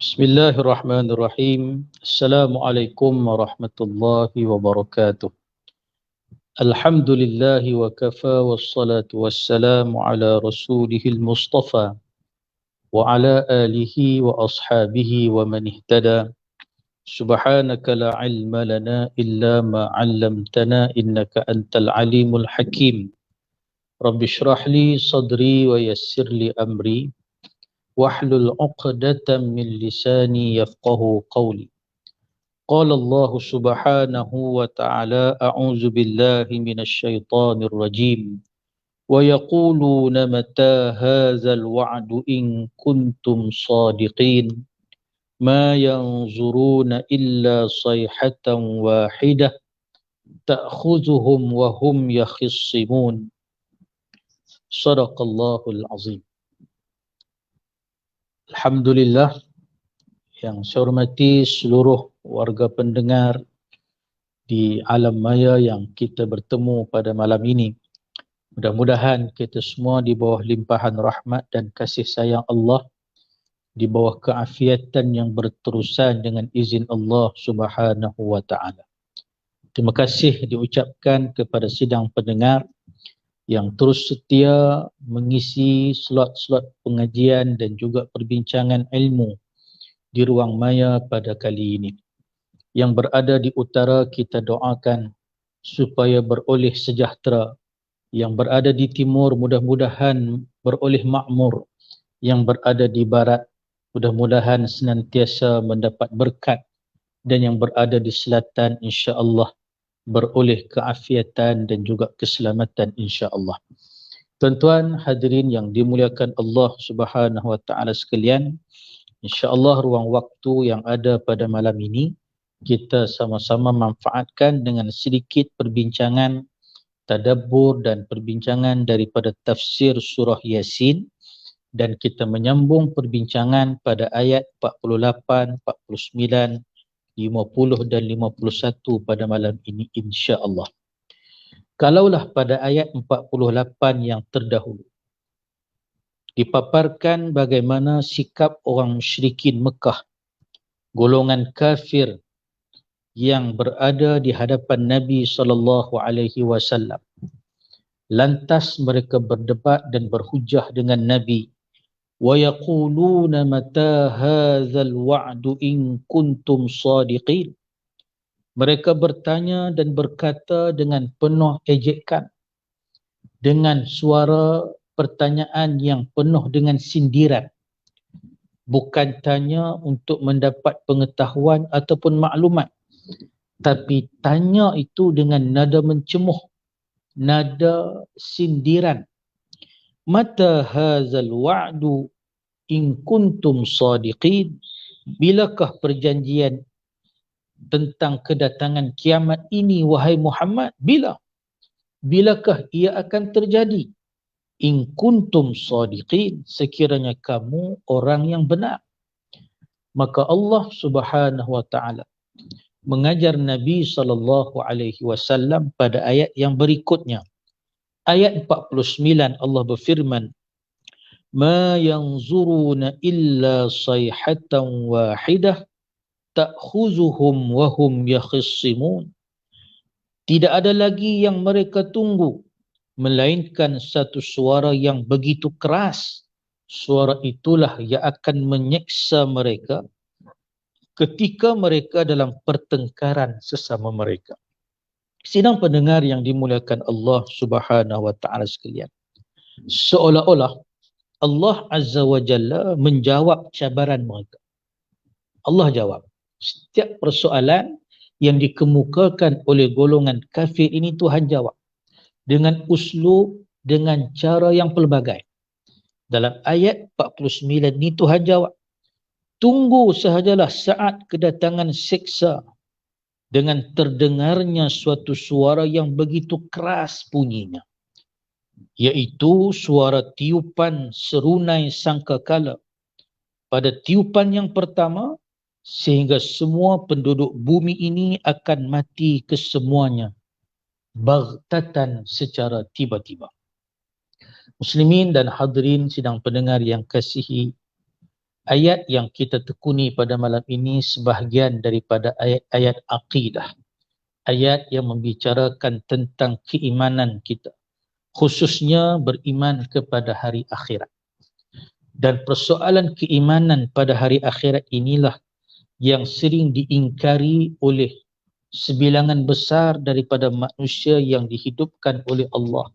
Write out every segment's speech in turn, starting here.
Bismillahirrahmanirrahim. Assalamualaikum warahmatullahi wabarakatuh. Alhamdulillahi wa kafa wassalatu wassalamu ala rasulihil mustafa wa ala alihi wa ashabihi wa man ihtada. Subhanaka la ilma lana illa ma 'allamtana innaka antal alimul hakim. Rabbi shrah li sadri wa yassir li amri wahlul 'uqdatam min lisani yafqahu qawli. Qala Allah subhanahu wa ta'ala a'udzu billahi minasy syaithanir rajim wa yaquluna mata hadzal wa'du in kuntum shadiqin ma yanzuruna illa sayhatan wahidah ta'khudhuhum wa hum yakhissimun. Shadaqallahul azim. Alhamdulillah, yang saya hormati seluruh warga pendengar di alam maya yang kita bertemu pada malam ini. Mudah-mudahan kita semua di bawah limpahan rahmat dan kasih sayang Allah, di bawah keafiatan yang berterusan dengan izin Allah Subhanahu wa taala. Terima kasih diucapkan kepada sidang pendengar yang terus setia mengisi slot-slot pengajian dan juga perbincangan ilmu di ruang maya pada kali ini. Yang berada di utara kita doakan supaya beroleh sejahtera. Yang berada di timur mudah-mudahan beroleh makmur. Yang berada di barat mudah-mudahan senantiasa mendapat berkat. Dan yang berada di selatan insya-Allah beroleh keafiatan dan juga keselamatan insya-Allah. Tuan-tuan hadirin yang dimuliakan Allah Subhanahu wa taala sekalian, insya-Allah ruang waktu yang ada pada malam ini kita sama-sama manfaatkan dengan sedikit perbincangan, tadabbur dan perbincangan daripada tafsir surah Yasin, dan kita menyambung perbincangan pada ayat 48, 49, 50 dan 51 pada malam ini insya-Allah. Kalaulah pada ayat 48 yang terdahulu dipaparkan bagaimana sikap orang musyrikin Mekah, golongan kafir yang berada di hadapan Nabi SAW. Lantas mereka berdebat dan berhujah dengan Nabi. وَيَقُولُونَ مَتَى هَذَا الْوَعْدُ إِن كُنْتُمْ صَادِقِينَ. Mereka bertanya dan berkata dengan penuh ejekan, dengan suara pertanyaan yang penuh dengan sindiran. Bukan tanya untuk mendapat pengetahuan ataupun maklumat, tapi tanya itu dengan nada mencemuh, nada sindiran. Mata hadzal wa'du in kuntum shadiqin. Bilakah perjanjian tentang kedatangan kiamat ini wahai Muhammad? Bilakah ia akan terjadi? In kuntum shadiqin, sekiranya kamu orang yang benar. Maka Allah Subhanahu wa taala mengajar Nabi SAW pada ayat yang berikutnya. Ayat 49 Allah berfirman, "Ma yanzuruna illa sayhatan wahidah ta'khuzuhum wa hum yakhissimun." Tidak ada lagi yang mereka tunggu melainkan satu suara yang begitu keras. Suara itulah yang akan menyeksa mereka ketika mereka dalam pertengkaran sesama mereka. Sidang pendengar yang dimuliakan Allah Subhanahu wa taala sekalian, seolah-olah Allah Azza wa Jalla menjawab cabaran mereka. Allah jawab setiap persoalan yang dikemukakan oleh golongan kafir ini. Tuhan jawab dengan uslub, dengan cara yang pelbagai. Dalam ayat 49 ini Tuhan jawab, tunggu sahajalah saat kedatangan siksa dengan terdengarnya suatu suara yang begitu keras bunyinya, iaitu suara tiupan serunai sangkakala. Pada tiupan yang pertama, sehingga semua penduduk bumi ini akan mati kesemuanya, baghtatan, secara tiba-tiba. Muslimin dan hadirin sidang pendengar yang kasihi, ayat yang kita tekuni pada malam ini sebahagian daripada ayat-ayat akidah. Ayat yang membicarakan tentang keimanan kita, khususnya beriman kepada hari akhirat. Dan persoalan keimanan pada hari akhirat inilah yang sering diingkari oleh sebilangan besar daripada manusia yang dihidupkan oleh Allah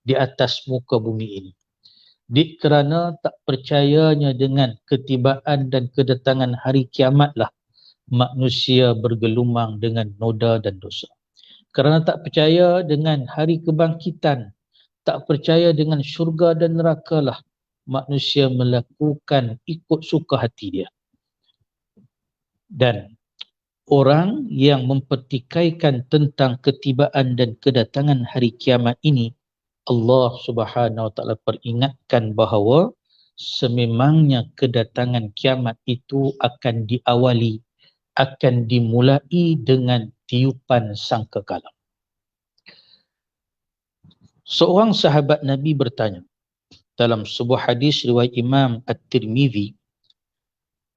di atas muka bumi ini. Kerana tak percayanya dengan ketibaan dan kedatangan hari kiamatlah manusia bergelumang dengan noda dan dosa. Kerana tak percaya dengan hari kebangkitan, tak percaya dengan syurga dan neraka lah manusia melakukan ikut suka hati dia. Dan orang yang mempertikaikan tentang ketibaan dan kedatangan hari kiamat ini, Allah Subhanahu Wa Taala peringatkan bahawa sememangnya kedatangan kiamat itu akan diawali, akan dimulai dengan tiupan sangkakala. Seorang sahabat Nabi bertanya dalam sebuah hadis riwayat Imam At-Tirmizi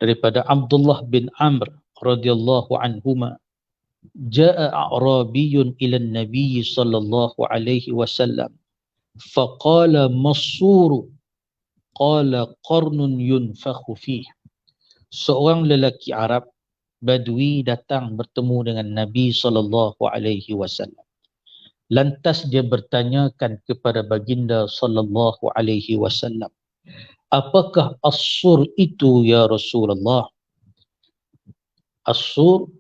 daripada Abdullah bin Amr radhiyallahu anhuma, jaa a'rabiyyun ila an-nabiy sallallahu alaihi wasallam faqala masuru qala qarnun yunfakhu fih. Seorang lelaki Arab Badui datang bertemu dengan Nabi sallallahu alaihi wasallam. Lantas dia bertanyakan kepada baginda sallallahu alaihi wasallam, apakah as-sur itu ya Rasulullah? As-sur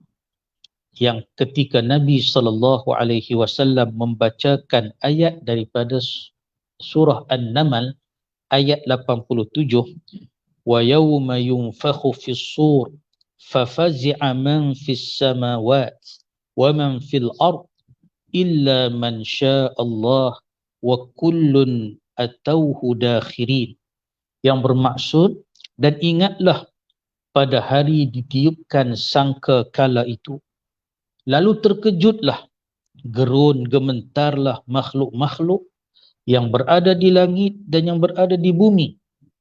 yang ketika Nabi sallallahu alaihi wasallam membacakan ayat daripada surah An-Naml ayat 87, wa yawma yunfakhu fis-sur fafazi'a man fis samawat wa man fil ard illa man syaa Allah wa kullun atauhu dakhirin, yang bermaksud, dan ingatlah pada hari ditiupkan sangka kala itu, lalu terkejutlah, gerun gementarlah makhluk-makhluk yang berada di langit dan yang berada di bumi,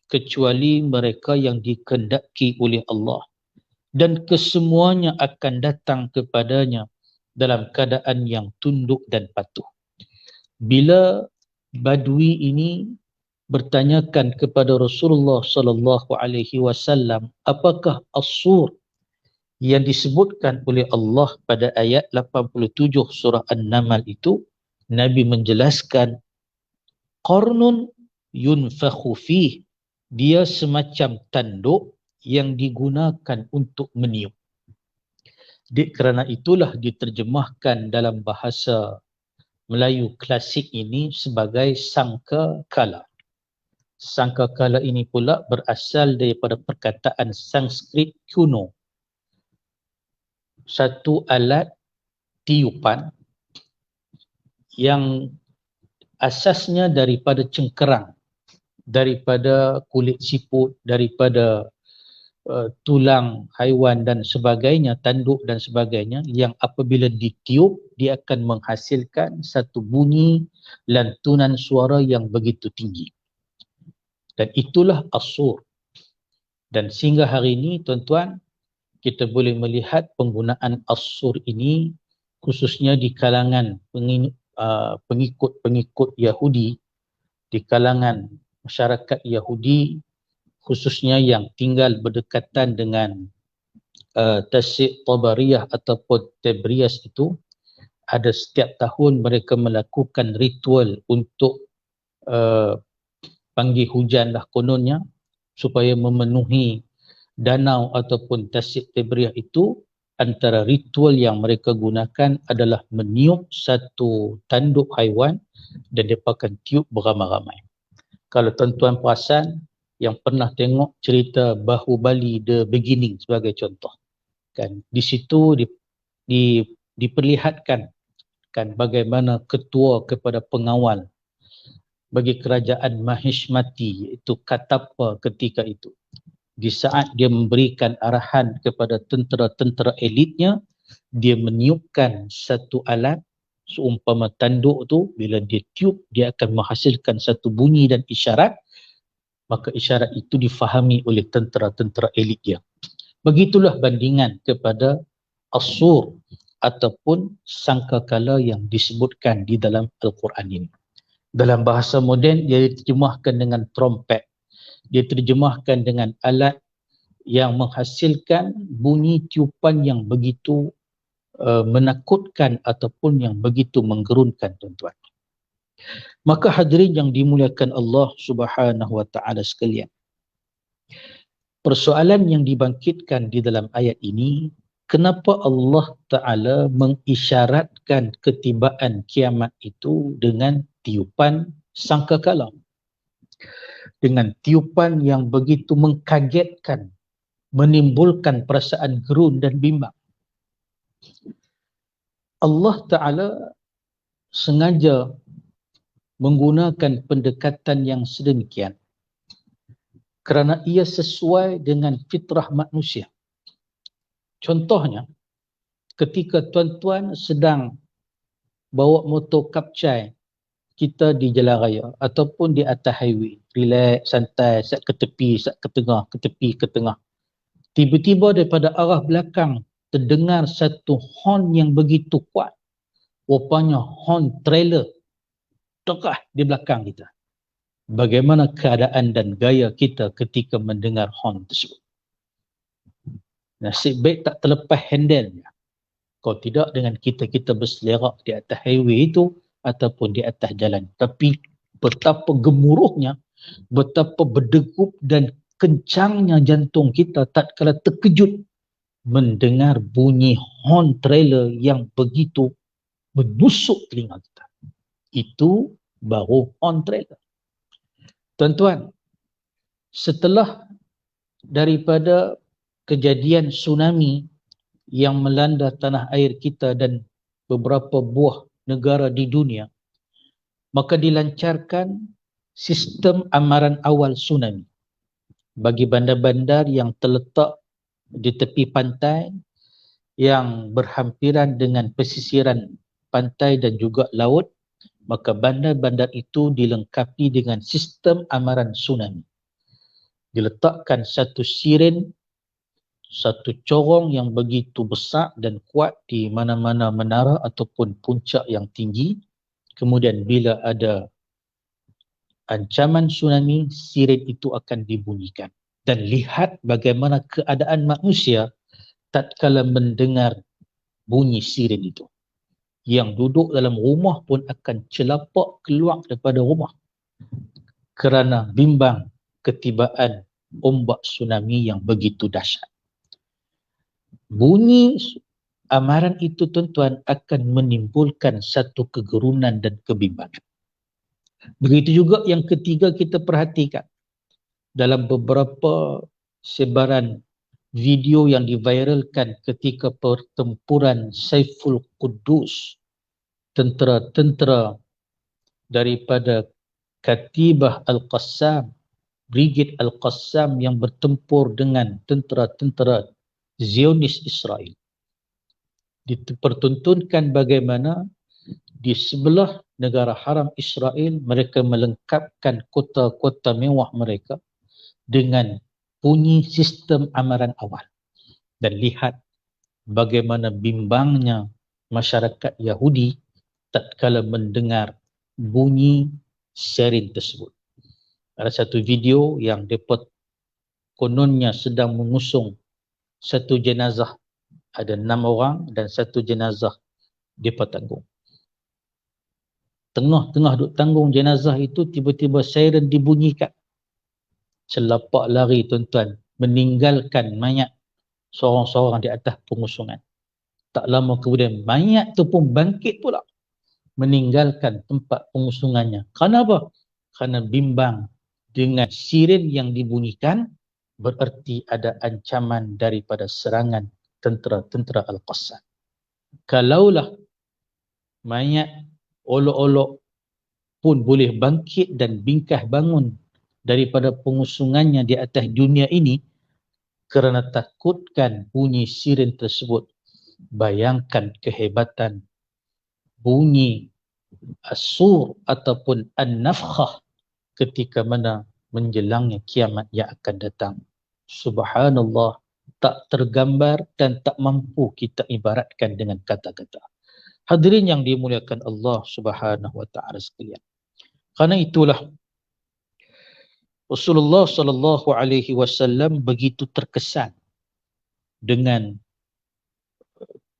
kecuali mereka yang dikehendaki oleh Allah, dan kesemuanya akan datang kepadanya dalam keadaan yang tunduk dan patuh. Bila Badui ini bertanyakan kepada Rasulullah sallallahu alaihi wasallam, apakah as-sur yang disebutkan oleh Allah pada ayat 87 surah An-Naml itu, Nabi menjelaskan, qarnun yunfakhu fih, dia semacam tanduk yang digunakan untuk meniup. Kerana itulah diterjemahkan dalam bahasa Melayu klasik ini sebagai sangkakala. Sangkakala ini pula berasal daripada perkataan Sanskrit kuno, satu alat tiupan yang asasnya daripada cengkerang, daripada kulit siput, daripada tulang haiwan dan sebagainya, tanduk dan sebagainya, yang apabila ditiup dia akan menghasilkan satu bunyi lantunan suara yang begitu tinggi. Dan itulah as-sur. Dan sehingga hari ini tuan-tuan, kita boleh melihat penggunaan as-sur ini khususnya di kalangan pengikut-pengikut Yahudi, di kalangan masyarakat Yahudi, khususnya yang tinggal berdekatan dengan Tasik Tabariyah ataupun Tabrias itu, ada setiap tahun mereka melakukan ritual untuk panggil hujan lah kononnya, supaya memenuhi danau ataupun Tasik Tabriah itu. Antara ritual yang mereka gunakan adalah meniup satu tanduk haiwan dan mereka akan tiup beramai-ramai. Kalau tuan-tuan perasan, yang pernah tengok cerita Bahubali The Beginning sebagai contoh, kan, di situ diperlihatkan kan bagaimana ketua kepada pengawal bagi kerajaan Mahishmati, iaitu Katapa ketika itu, di saat dia memberikan arahan kepada tentera-tentera elitnya, dia meniupkan satu alat seumpama tanduk tu, bila dia tiup dia akan menghasilkan satu bunyi dan isyarat. maka isyarat itu difahami oleh tentera-tentera elit dia. Begitulah bandingan kepada as-sur ataupun sangkakala yang disebutkan di dalam Al-Quran ini. Dalam bahasa moden dia diterjemahkan dengan trompet. Dia diterjemahkan dengan alat yang menghasilkan bunyi tiupan yang begitu menakutkan ataupun yang begitu menggerunkan, tuan-tuan. Maka hadirin yang dimuliakan Allah Subhanahu wa taala sekalian, persoalan yang dibangkitkan di dalam ayat ini, kenapa Allah Ta'ala mengisyaratkan ketibaan kiamat itu dengan tiupan sangkakala? Dengan tiupan yang begitu mengkagetkan, menimbulkan perasaan gerun dan bimbang. Allah Ta'ala sengaja menggunakan pendekatan yang sedemikian kerana ia sesuai dengan fitrah manusia. Contohnya, ketika tuan-tuan sedang bawa motor kapcai kita di jalan raya ataupun di atas highway, relax, santai, sat ke tepi, sat ke tengah, ke tepi, ke tengah. Tiba-tiba daripada arah belakang terdengar satu horn yang begitu kuat. Rupanya horn trailer tegah di belakang kita. Bagaimana keadaan dan gaya kita ketika mendengar horn tersebut? Nasib baik tak terlepas handle-nya. Kalau tidak, dengan kita berselerak di atas highway itu ataupun di atas jalan. Tapi betapa gemuruhnya, betapa berdegup dan kencangnya jantung kita tatkala terkejut mendengar bunyi horn trailer yang begitu menusuk telinga kita. Itu baru horn trailer. Tuan-tuan, setelah daripada kejadian tsunami yang melanda tanah air kita dan beberapa buah negara di dunia, maka dilancarkan sistem amaran awal tsunami bagi bandar-bandar yang terletak di tepi pantai yang berhampiran dengan pesisiran pantai dan juga laut. Maka bandar-bandar itu dilengkapi dengan sistem amaran tsunami. Diletakkan satu siren, satu corong yang begitu besar dan kuat di mana-mana menara ataupun puncak yang tinggi. Kemudian bila ada ancaman tsunami, siren itu akan dibunyikan. Dan lihat bagaimana keadaan manusia tatkala mendengar bunyi siren itu. Yang duduk dalam rumah pun akan celapak keluar daripada rumah kerana bimbang ketibaan ombak tsunami yang begitu dahsyat. Bunyi amaran itu, tuan-tuan, akan menimbulkan satu kegerunan dan kebimbangan. Begitu juga yang ketiga, kita perhatikan dalam beberapa sebaran video yang diviralkan ketika pertempuran Saiful Quddus, tentera-tentera daripada Katibah Al-Qassam, Brigade Al-Qassam yang bertempur dengan tentera-tentera Zionis Israel. Dipertuntunkan bagaimana di sebelah negara haram Israel mereka melengkapkan kota-kota mewah mereka dengan bunyi sistem amaran awal. Dan lihat bagaimana bimbangnya masyarakat Yahudi tatkala mendengar bunyi siren tersebut. Ada satu video yang dapat kononnya sedang mengusung satu jenazah, ada 6 orang dan satu jenazah depa tanggung. Tengah-tengah duk tanggung jenazah itu, tiba-tiba siren dibunyikan. Celapak lari, tuan-tuan, meninggalkan mayat seorang-seorang di atas pengusungan. Tak lama kemudian mayat tu pun bangkit pula, meninggalkan tempat pengusungannya. Kenapa? Kerana bimbang dengan siren yang dibunyikan, bererti ada ancaman daripada serangan tentera-tentera Al-Qassam. Kalaulah mayat olok-olok pun boleh bangkit dan bingkah bangun daripada pengusungannya di atas dunia ini kerana takutkan bunyi siren tersebut, bayangkan kehebatan bunyi as-sur ataupun an-nafkhah ketika mana menjelangnya kiamat yang akan datang. Subhanallah, tak tergambar dan tak mampu kita ibaratkan dengan kata-kata. Hadirin yang dimuliakan Allah Subhanahu wa taala sekalian. Karena itulah Rasulullah sallallahu alaihi wasallam begitu terkesan dengan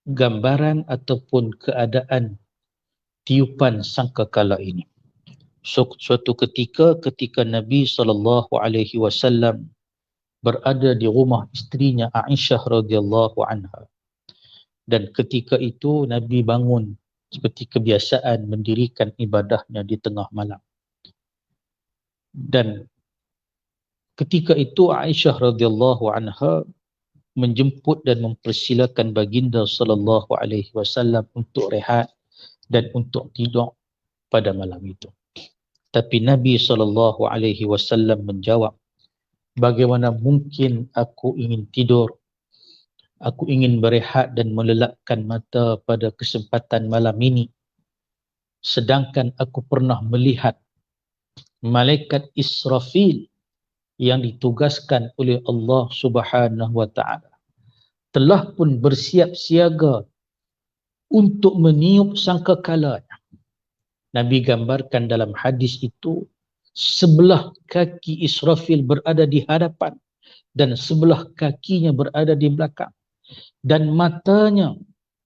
gambaran ataupun keadaan tiupan sangkakala ini. Suatu ketika Nabi sallallahu alaihi wasallam berada di rumah isterinya Aisyah radhiyallahu anha, dan ketika itu Nabi bangun seperti kebiasaan mendirikan ibadahnya di tengah malam. Dan ketika itu Aisyah radhiyallahu anha menjemput dan mempersilakan baginda sallallahu alaihi wasallam untuk rehat dan untuk tidur pada malam itu. Tapi Nabi sallallahu alaihi wasallam menjawab, bagaimana mungkin aku ingin tidur? Aku ingin berehat dan melelapkan mata pada kesempatan malam ini, sedangkan aku pernah melihat malaikat Israfil yang ditugaskan oleh Allah Subhanahu wa taala telah pun bersiap siaga untuk meniup sangkakalanya. Nabi gambarkan dalam hadis itu, sebelah kaki Israfil berada di hadapan dan sebelah kakinya berada di belakang, dan matanya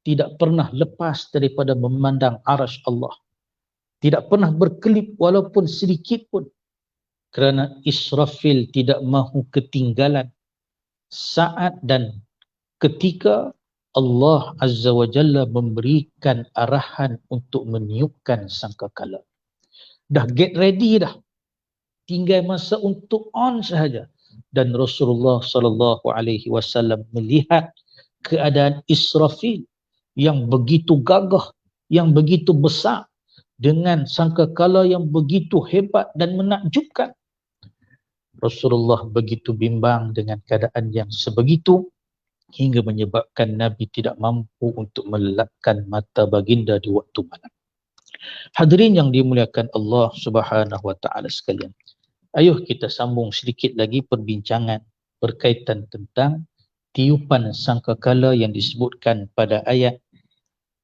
tidak pernah lepas daripada memandang arasy Allah. Tidak pernah berkelip walaupun sedikit pun, kerana Israfil tidak mahu ketinggalan saat dan ketika Allah Azza wa Jalla memberikan arahan untuk meniupkan sangkakala. Dah get ready dah. Tinggal masa untuk on sahaja. Dan Rasulullah sallallahu alaihi wasallam melihat keadaan Israfil yang begitu gagah, yang begitu besar, dengan sangkakala yang begitu hebat dan menakjubkan. Rasulullah begitu bimbang dengan keadaan yang sebegitu, hingga menyebabkan Nabi tidak mampu untuk melelapkan mata baginda di waktu malam. Hadirin yang dimuliakan Allah Subhanahu wa taala sekalian. Ayuh kita sambung sedikit lagi perbincangan berkaitan tentang tiupan sangkakala yang disebutkan pada ayat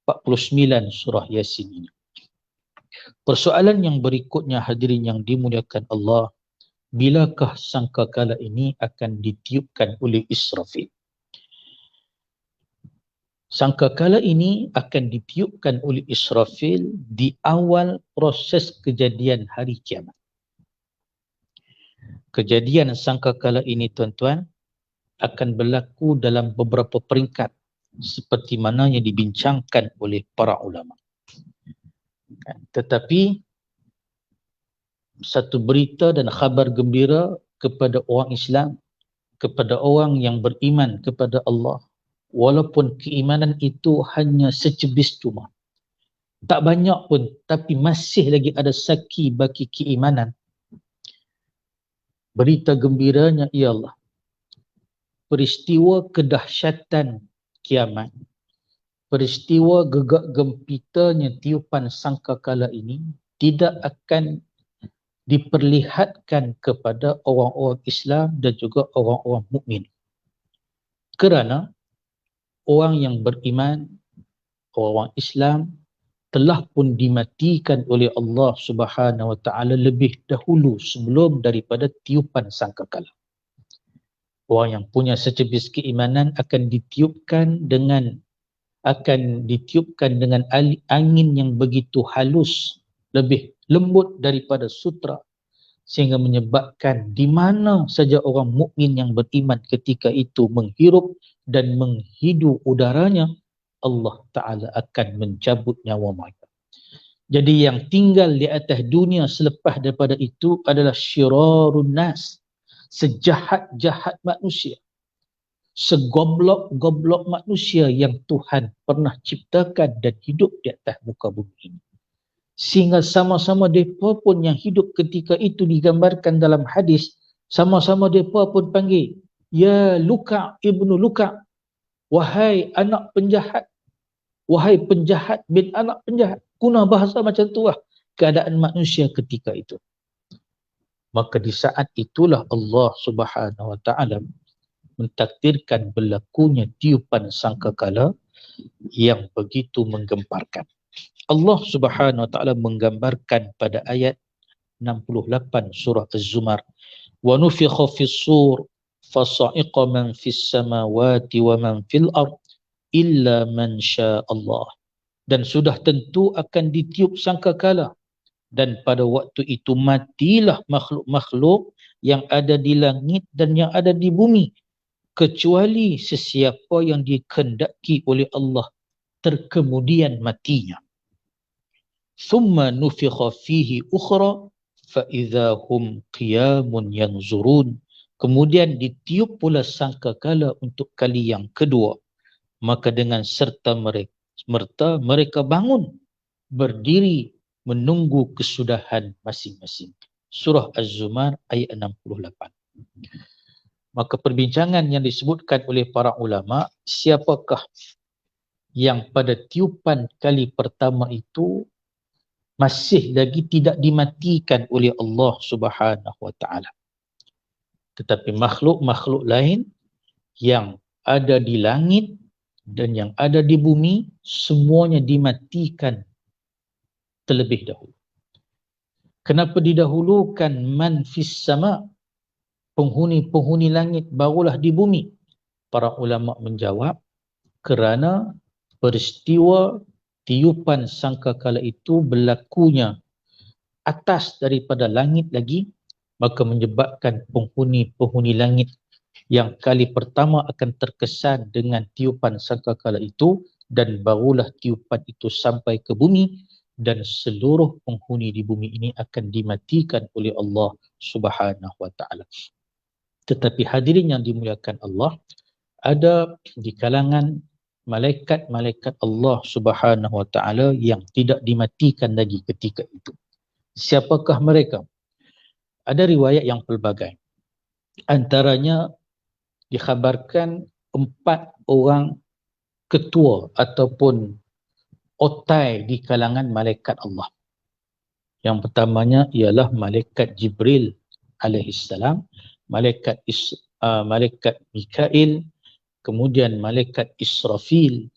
49 surah Yasin ini. Persoalan yang berikutnya, hadirin yang dimuliakan Allah, bilakah sangkakala ini akan ditiupkan oleh Israfil? Sangkakala ini akan ditiupkan oleh Israfil di awal proses kejadian hari kiamat. Kejadian sangkakala ini, tuan-tuan, akan berlaku dalam beberapa peringkat seperti mana yang dibincangkan oleh para ulama. Tetapi satu berita dan khabar gembira kepada orang Islam, kepada orang yang beriman kepada Allah, walaupun keimanan itu hanya secebis cuma, tak banyak pun, tapi masih lagi ada saki bagi keimanan. Berita gembiranya ialah peristiwa kedahsyatan kiamat, peristiwa gegak gempitanya tiupan sangkakala ini tidak akan diperlihatkan kepada orang-orang Islam dan juga orang-orang mukmin. Kerana orang yang beriman, orang Islam, telah pun dimatikan oleh Allah Subhanahu wa taala lebih dahulu sebelum daripada tiupan sangkakala. Orang yang punya secebis keimanan akan ditiupkan dengan angin yang begitu halus, lebih lembut daripada sutra, sehingga menyebabkan di mana saja orang mukmin yang beriman ketika itu menghirup dan menghidu udaranya, Allah Ta'ala akan mencabut nyawa mereka. Jadi yang tinggal di atas dunia selepas daripada itu adalah syirarun nas, sejahat-jahat manusia, segoblok-goblok manusia yang Tuhan pernah ciptakan dan hidup di atas muka bumi ini. Sehingga sama-sama mereka pun yang hidup ketika itu digambarkan dalam hadis, sama-sama mereka pun panggil, ya Luka' ibnu Luka', wahai anak penjahat, wahai penjahat bin anak penjahat. Guna bahasa macam tu lah keadaan manusia ketika itu. Maka di saat itulah Allah Subhanahu wa taala mentakdirkan berlakunya tiupan sangkakala yang begitu menggemparkan. Allah Subhanahu wa taala menggambarkan pada ayat 68 surah Az-Zumar, wa nufikha fis sur fasa'iqa man fis samawati wa man fil ard illa man syaa Allah. Dan sudah tentu akan ditiup sangkakala, dan pada waktu itu matilah makhluk-makhluk yang ada di langit dan yang ada di bumi, kecuali sesiapa yang dikehendaki oleh Allah terkemudian matinya. Thumma nufikha fihi ukhra fa idza hum qiyamun yanzurun. Kemudian ditiup pula sangkakala untuk kali yang kedua, maka dengan serta mereka bangun berdiri menunggu kesudahan masing-masing. Surah Az-Zumar ayat 68. Maka perbincangan yang disebutkan oleh para ulama, siapakah yang pada tiupan kali pertama itu masih lagi tidak dimatikan oleh Allah Subhanahu wa taala. Tetapi makhluk-makhluk lain yang ada di langit dan yang ada di bumi semuanya dimatikan terlebih dahulu. Kenapa didahulukan man fis sama, penghuni-penghuni langit barulah di bumi? Para ulama menjawab, kerana peristiwa tiupan sangkakala itu berlakunya atas daripada langit lagi, maka menyebabkan penghuni-penghuni langit yang kali pertama akan terkesan dengan tiupan sangkakala itu, dan barulah tiupan itu sampai ke bumi, dan seluruh penghuni di bumi ini akan dimatikan oleh Allah Subhanahu wa taala. Tetapi hadirin yang dimuliakan Allah, ada di kalangan malaikat-malaikat Allah Subhanahu wa taala yang tidak dimatikan lagi ketika itu. Siapakah mereka? Ada riwayat yang pelbagai. Antaranya dikhabarkan 4 orang ketua ataupun otai di kalangan malaikat Allah. Yang pertamanya ialah malaikat Jibril alaihissalam, malaikat Mikail, kemudian malaikat Israfil,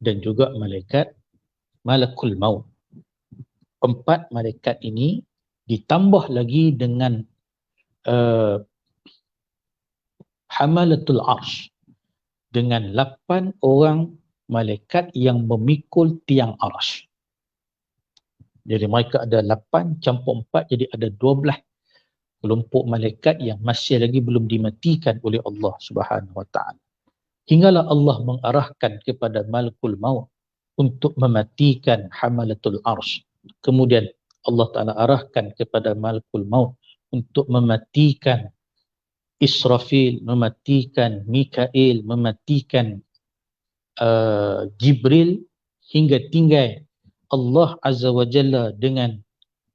dan juga malaikat Malakul Maut. 4 malaikat ini ditambah lagi dengan Hamalatul Arsh, dengan 8 orang malaikat yang memikul tiang arsh. Jadi mereka ada 8 campur 4, jadi ada 12 kelompok malaikat yang masih lagi belum dimatikan oleh Allah Subhanahu wa taala. Hinggalah Allah mengarahkan kepada Malakul Maut untuk mematikan Hamalatul Arsh. Kemudian Allah Taala arahkan kepada Malakul Maut untuk mematikan Israfil, mematikan Mikail, mematikan Jibril, hingga tinggal Allah Azza wa Jalla dengan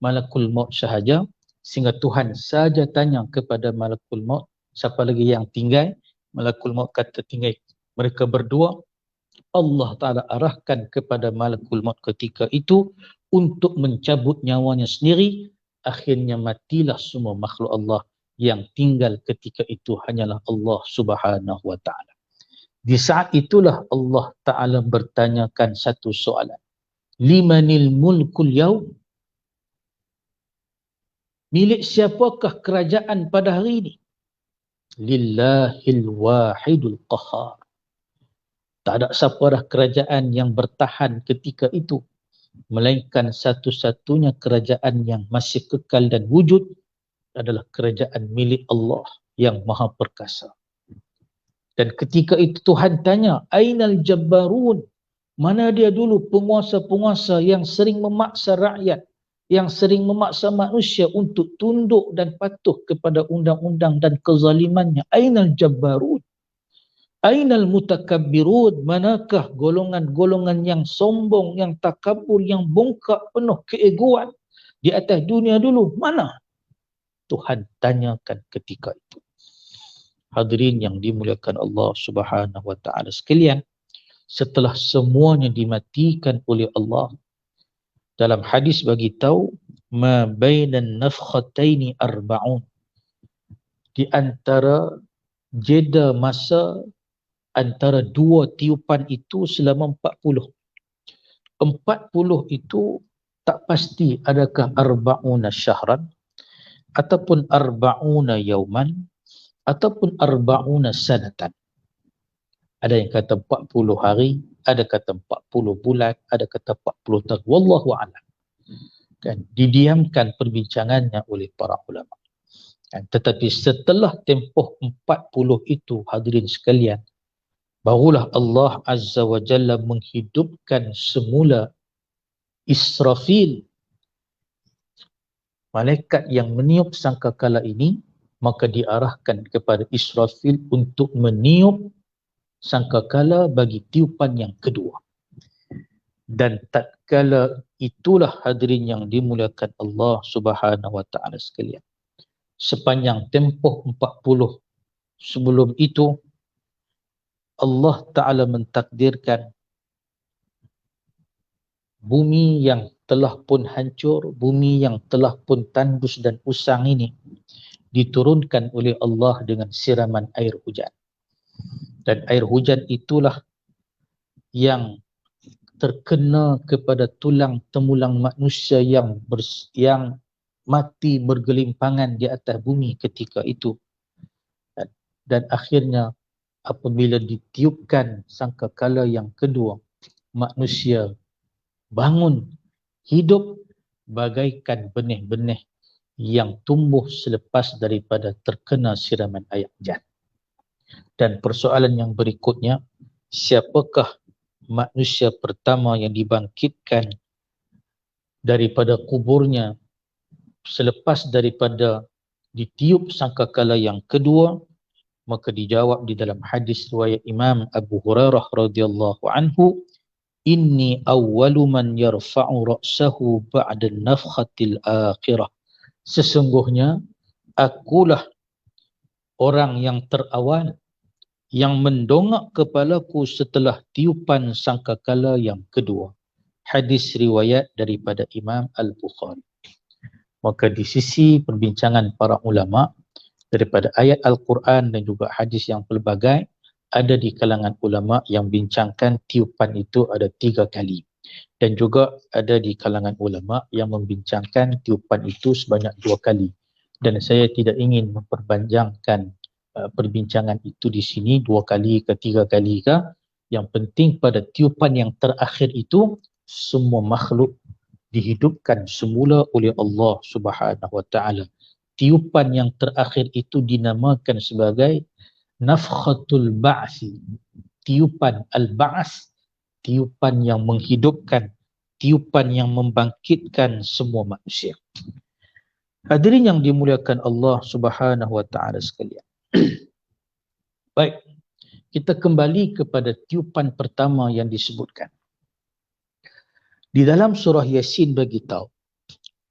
Malakul Maut sahaja, sehingga Tuhan saja tanya kepada Malakul Maut, siapa lagi yang tinggal? Malakul Maut kata tinggal mereka berdua. Allah Ta'ala arahkan kepada Malakul Maut ketika itu untuk mencabut nyawanya sendiri. Akhirnya matilah semua makhluk Allah, yang tinggal ketika itu hanyalah Allah Subhanahu wa taala. Di saat itulah Allah Ta'ala bertanyakan satu soalan. Limanil mulkul yaum? Milik siapakah kerajaan pada hari ini? Lillahil wahidul qahar. Tak ada siapa dah kerajaan yang bertahan ketika itu, melainkan satu-satunya kerajaan yang masih kekal dan wujud adalah kerajaan milik Allah yang Maha Perkasa. Dan ketika itu Tuhan tanya, Ainal Jabbarun? Mana dia dulu penguasa-penguasa yang sering memaksa rakyat, yang sering memaksa manusia untuk tunduk dan patuh kepada undang-undang dan kezalimannya? Ainal Jabbarun? Ainal Mutakabbirun? Manakah golongan-golongan yang sombong, yang takabur, yang bongkak penuh keegoan di atas dunia dulu? Mana? Tuhan tanyakan ketika itu. Hadirin yang dimuliakan Allah Subhanahu wa taala sekalian, setelah semuanya dimatikan oleh Allah, dalam hadis bagi tahu ma bainan nafkhataini arba'un. Di antara jeda masa antara dua tiupan itu selama 40. 40 itu tak pasti adakah arba'una syahran ataupun arba'una yauman ataupun arba'una sanatan. Ada yang kata 40 hari, ada kata 40 bulan, ada kata 40 tahun. Wallahu a'lam. Kan didiamkan perbincangannya oleh para ulama. Kan, tetapi setelah tempoh 40 itu, hadirin sekalian, barulah Allah Azza wa Jalla menghidupkan semula Israfil, malaikat yang meniup sangkakala ini. Maka diarahkan kepada Israfil untuk meniup sangkakala bagi tiupan yang kedua. Dan tatkala itulah, hadirin yang dimuliakan Allah Subhanahu wa taala sekalian, sepanjang tempoh 40 sebelum itu, Allah Ta'ala mentakdirkan bumi yang telah pun hancur, bumi yang telah pun tandus dan usang ini diturunkan oleh Allah dengan siraman air hujan. Dan air hujan itulah yang terkena kepada tulang temulang manusia yang mati bergelimpangan di atas bumi ketika itu. Dan akhirnya apabila ditiupkan sangkakala yang kedua, manusia bangun hidup bagaikan benih-benih yang tumbuh selepas daripada terkena siraman air hujan. Dan persoalan yang berikutnya, siapakah manusia pertama yang dibangkitkan daripada kuburnya selepas daripada ditiup sangkakala yang kedua? Maka dijawab di dalam hadis riwayat Imam Abu Hurairah radhiyallahu anhu, inni awwalu man yarfa'u ra'sahu ba'da nafkhatil akhirah. Sesungguhnya akulah orang yang terawal yang mendongak kepalaku setelah tiupan sangkakala yang kedua. Hadis riwayat daripada Imam Al-Bukhari. Maka di sisi perbincangan para ulama, daripada ayat Al-Quran dan juga hadis yang pelbagai, ada di kalangan ulama yang bincangkan tiupan itu ada 3 kali. Dan juga ada di kalangan ulama yang membincangkan tiupan itu sebanyak 2 kali. Dan saya tidak ingin memperpanjangkan perbincangan itu di sini 2 kali ke 3 kali ke. Yang penting pada tiupan yang terakhir itu, semua makhluk dihidupkan semula oleh Allah Subhanahu wa taala. Tiupan yang terakhir itu dinamakan sebagai nafkhatul ba'si, tiupan al-ba'as, tiupan yang menghidupkan, tiupan yang membangkitkan semua manusia. Hadirin yang dimuliakan Allah Subhanahu wa taala sekalian. Baik, kita kembali kepada tiupan pertama yang disebutkan. Di dalam surah Yasin beritahu,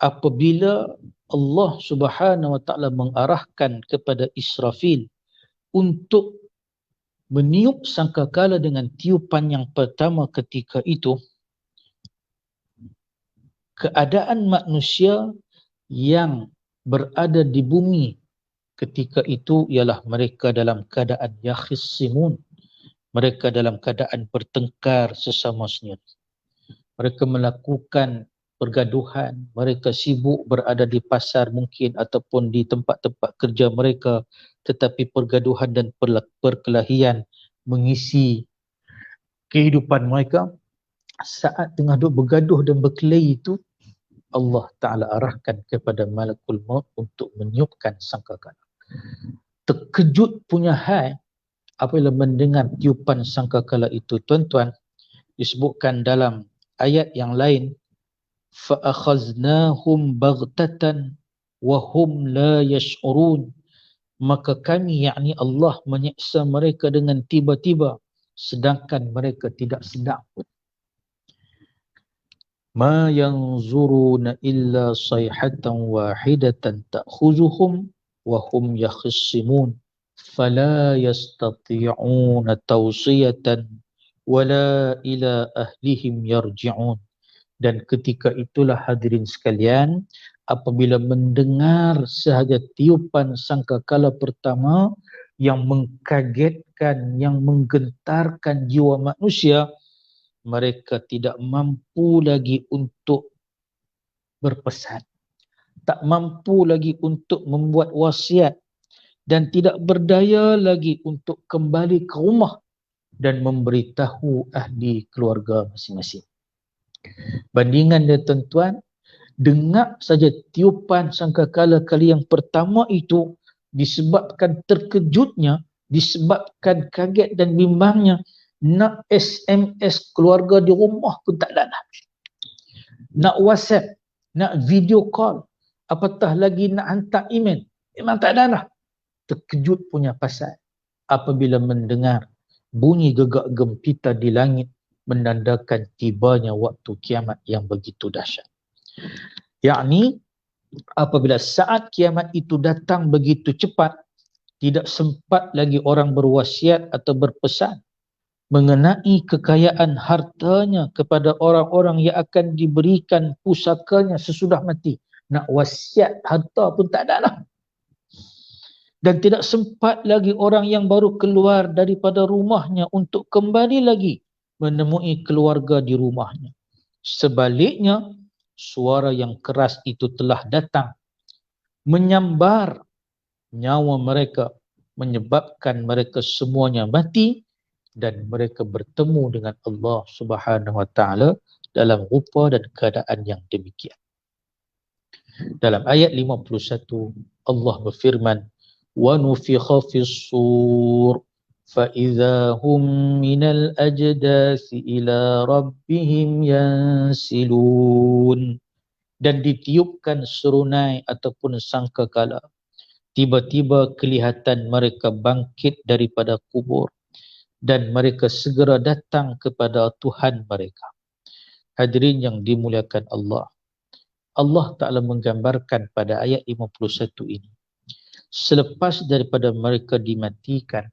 apabila Allah Subhanahu wa taala mengarahkan kepada Israfil untuk meniup sangkakala dengan tiupan yang pertama ketika itu, keadaan manusia yang berada di bumi ketika itu ialah mereka dalam keadaan yakhissimun, mereka dalam keadaan bertengkar sesama sendiri. Mereka melakukan pergaduhan, mereka sibuk berada di pasar mungkin ataupun di tempat-tempat kerja mereka, tetapi pergaduhan dan perkelahian mengisi kehidupan mereka. Saat tengah duduk bergaduh dan berkelahi itu, Allah Ta'ala arahkan kepada Malakul Maut untuk meniupkan sangkakala. Terkejut punya hal apabila mendengar tiupan sangkakala itu, tuan-tuan, disebutkan dalam ayat yang lain, فَأَخَذْنَاهُمْ بَغْتَةً وَهُمْ لَا يَشْعُرُونَ. Maka kami, yakni Allah, menyeksa mereka dengan tiba-tiba sedangkan mereka tidak sedar pun. مَا يَنْظُرُونَ إِلَّا صَيْحَةً وَاحِدَةً تَأْخُذُهُمْ وَهُمْ يَخِصِّمُونَ فَلَا يَسْتَطِيعُونَ تَوْصِيَةً وَلَا إِلَى أَهْلِهِمْ يَرْجِعُونَ. Dan ketika itulah, hadirin sekalian, apabila mendengar sahaja tiupan sangkakala pertama yang mengkagetkan, yang menggentarkan jiwa manusia, mereka tidak mampu lagi untuk berpesan, tak mampu lagi untuk membuat wasiat, dan tidak berdaya lagi untuk kembali ke rumah dan memberitahu ahli keluarga masing-masing. Bandingan dia tuan-tuan, dengar saja tiupan sangkakala kali yang pertama itu, disebabkan terkejutnya, disebabkan kaget dan bimbangnya, nak SMS keluarga di rumah pun tak ada. Nak WhatsApp, nak video call, apatah lagi nak hantar email, memang tak ada lah. Terkejut punya pasal apabila mendengar bunyi gegak gempita di langit menandakan tibanya waktu kiamat yang begitu dahsyat. Yakni apabila saat kiamat itu datang begitu cepat, tidak sempat lagi orang berwasiat atau berpesan mengenai kekayaan hartanya kepada orang-orang yang akan diberikan pusakanya sesudah mati. Nak wasiat harta pun tak ada lah. Dan tidak sempat lagi orang yang baru keluar daripada rumahnya untuk kembali lagi menemui keluarga di rumahnya. Sebaliknya, suara yang keras itu telah datang, menyambar nyawa mereka, menyebabkan mereka semuanya mati dan mereka bertemu dengan Allah Subhanahu Wa Taala dalam rupa dan keadaan yang demikian. Dalam ayat 51, Allah berfirman, وَنُفِخَ فِي الصُّورِ فَإِذَا هُمْ مِنَ الْأَجْدَاثِ إِلَى رَبِّهِمْ يَنْسِلُونَ. Dan ditiupkan serunai ataupun sangkakala, tiba-tiba kelihatan mereka bangkit daripada kubur dan mereka segera datang kepada Tuhan mereka. Hadirin yang dimuliakan Allah, Allah Ta'ala menggambarkan pada ayat 51 ini, selepas daripada mereka dimatikan,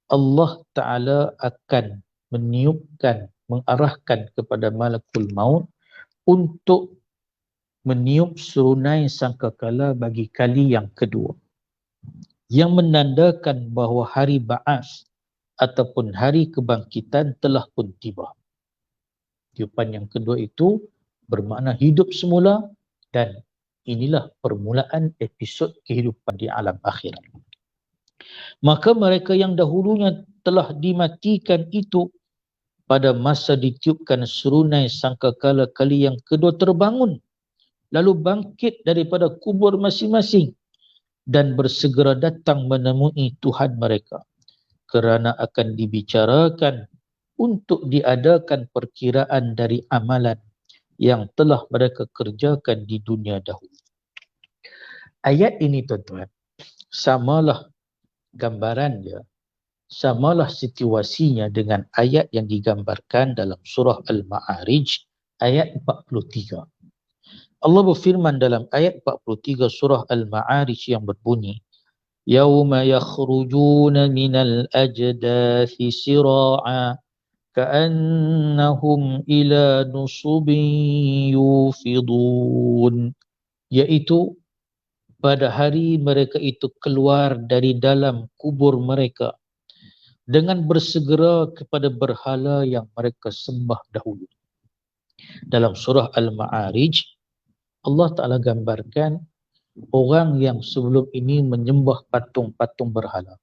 Allah Ta'ala akan meniupkan, mengarahkan kepada malakul maut untuk meniup serunai sangkakala bagi kali yang kedua, yang menandakan bahawa hari ba'as ataupun hari kebangkitan telah pun tiba. Tiupan yang kedua itu bermakna hidup semula, dan inilah permulaan episod kehidupan di alam akhirat. Maka mereka yang dahulunya telah dimatikan itu, pada masa ditiupkan serunai sangkakala kali yang kedua terbangun, lalu bangkit daripada kubur masing-masing dan bersegera datang menemui Tuhan mereka, kerana akan dibicarakan untuk diadakan perkiraan dari amalan yang telah mereka kerjakan di dunia dahulu. Ayat ini tuan-tuan, samalah gambaran dia, samalah situasinya dengan ayat yang digambarkan dalam surah Al-Ma'arij ayat 43. Allah berfirman dalam ayat 43 surah Al-Ma'arij yang berbunyi, Yawma yakhrujuna minal ajdathi sira'a ka'annahum ila nusubin yufidun. Iaitu pada hari mereka itu keluar dari dalam kubur mereka dengan bersegera kepada berhala yang mereka sembah dahulu. Dalam surah Al-Ma'arij, Allah Ta'ala gambarkan orang yang sebelum ini menyembah patung-patung berhala,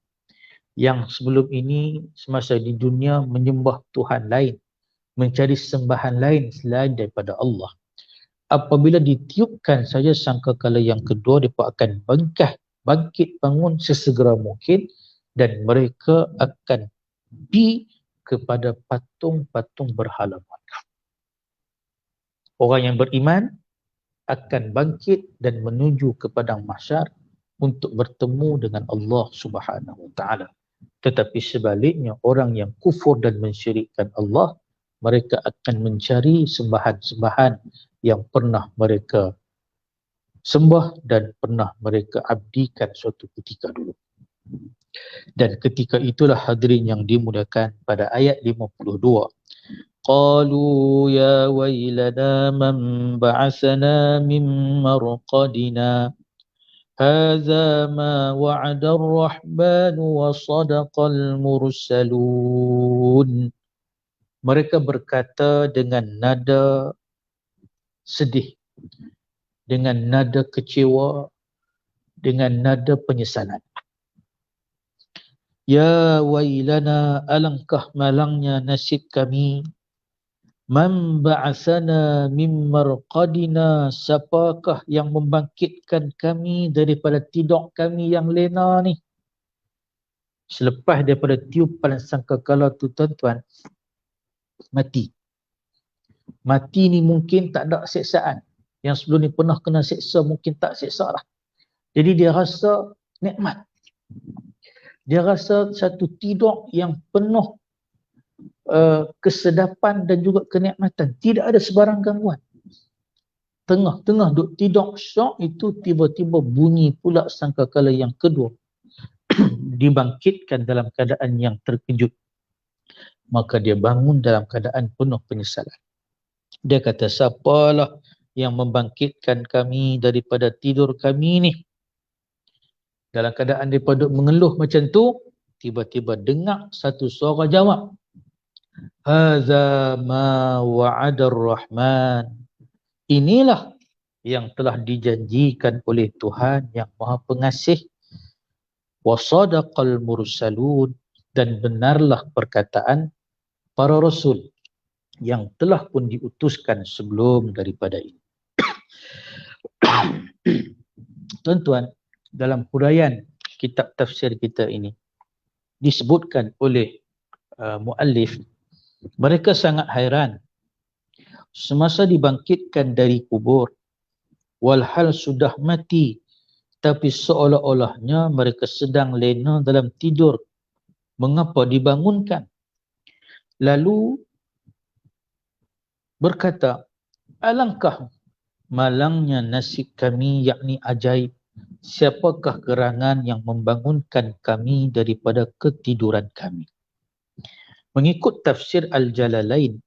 yang sebelum ini semasa di dunia menyembah Tuhan lain, mencari sembahan lain selain daripada Allah. Apabila ditiupkan saja sangkakala yang kedua, mereka akan bangkit bangun sesegera mungkin dan mereka akan pergi kepada patung-patung berhala mereka. Orang yang beriman akan bangkit dan menuju ke padang mahsyar untuk bertemu dengan Allah Subhanahu Wa Taala. Tetapi sebaliknya, orang yang kufur dan mensyirikkan Allah, mereka akan mencari sembahan-sembahan yang pernah mereka sembah dan pernah mereka abdikan suatu ketika dulu. Dan ketika itulah hadirin yang dimuliakan, pada ayat 52, qalu ya wailana man ba'athana min marqadina hadza ma wa'ada ar-rahman wa sadaqal mursalun. Mereka berkata dengan nada sedih, dengan nada kecewa, dengan nada penyesalan. Ya wailana, alangkah malangnya nasib kami. Man ba'athana min marqadina, siapakah yang membangkitkan kami daripada tidur kami yang lena ni? Selepas daripada tiupan sangkakala tu tuan-tuan, mati. Mati ni mungkin tak ada siksaan. Yang sebelum ni pernah kena siksa, mungkin tak siksa lah. Jadi dia rasa nikmat. Dia rasa satu tidur yang penuh kesedapan dan juga kenikmatan. Tidak ada sebarang gangguan. Tengah-tengah duk tidur syok itu, tiba-tiba bunyi pula sangkakala yang kedua. Dibangkitkan dalam keadaan yang terkejut. Maka dia bangun dalam keadaan penuh penyesalan. Dia kata, siapalah yang membangkitkan kami daripada tidur kami ni? Dalam keadaan daripada mengeluh macam tu, tiba-tiba dengar satu suara jawab. Hadza ma wa'ada ar-rahman. Inilah yang telah dijanjikan oleh Tuhan yang Maha Pengasih. Wa sadaqal mursalun, dan benarlah perkataan para rasul yang telah pun diutuskan sebelum daripada ini. Tuan-tuan, dalam huraian kitab tafsir kita ini disebutkan oleh muallif, mereka sangat hairan semasa dibangkitkan dari kubur, walhal sudah mati, tapi seolah-olahnya mereka sedang lena dalam tidur. Mengapa dibangunkan? Lalu berkata, alangkah malangnya nasib kami, yakni ajaib. Siapakah gerangan yang membangunkan kami daripada ketiduran kami? Mengikut tafsir Al-Jalalain,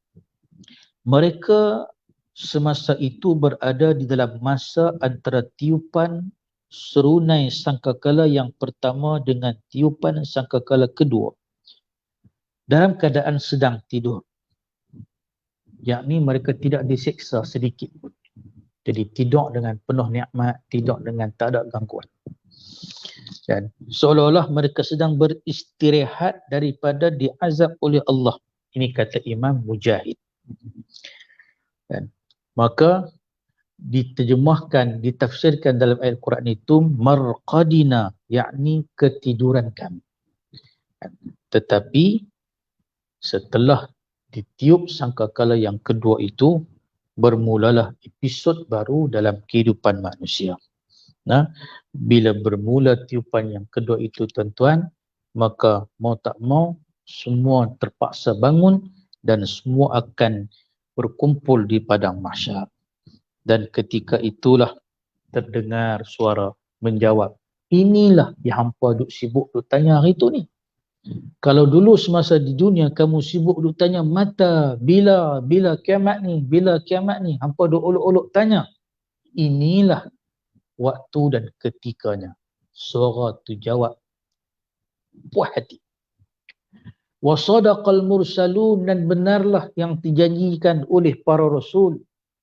mereka semasa itu berada di dalam masa antara tiupan serunai sangkakala yang pertama dengan tiupan sangkakala kedua, dalam keadaan sedang tidur. Yakni mereka tidak disiksa sedikit pun. Jadi tidur dengan penuh nikmat, tidur dengan tak ada gangguan. Dan seolah-olah mereka sedang beristirahat daripada diazab oleh Allah. Ini kata Imam Mujahid. Dan maka diterjemahkan, ditafsirkan dalam ayat Quran itu marqadina, yakni ketiduran kami. Tetapi setelah ditiup sangkakala yang kedua itu, bermulalah episod baru dalam kehidupan manusia. Nah, bila bermula tiupan yang kedua itu tuan-tuan, maka mau tak mau semua terpaksa bangun dan semua akan berkumpul di padang mahsyar. Dan ketika itulah terdengar suara menjawab. Inilah yang hampa duk sibuk duk tanya hari tu ni. Kalau dulu semasa di dunia kamu sibuk duk tanya mata, bila kiamat ni, bila kiamat ni, hampa duk olok-olok tanya. Inilah waktu dan ketikanya. Suara tu jawab, puas hati. Wa sadaqal mursalun, dan benarlah yang dijanjikan oleh para rasul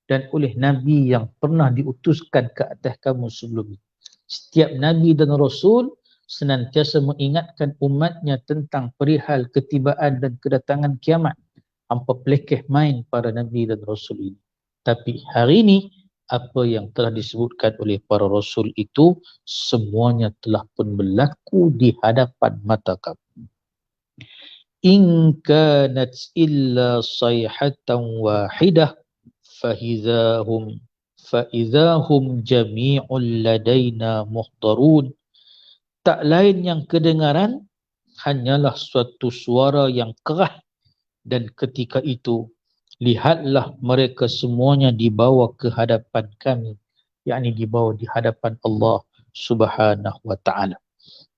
dan oleh nabi yang pernah diutuskan ke atas kamu sebelum ini. Setiap nabi dan rasul senantiasa mengingatkan umatnya tentang perihal ketibaan dan kedatangan kiamat. Hampa pelekeh main para nabi dan rasul ini. Tapi hari ini, apa yang telah disebutkan oleh para rasul itu, semuanya telah pun berlaku di hadapan mata kamu. In kanat illa sayhatan wahidah fa'idhahum jami'un ladaina muhdarun. Tak lain yang kedengaran hanyalah suatu suara yang keras, dan ketika itu lihatlah mereka semuanya dibawa ke hadapan kami, yakni dibawa di hadapan Allah Subhanahu wa ta'ala.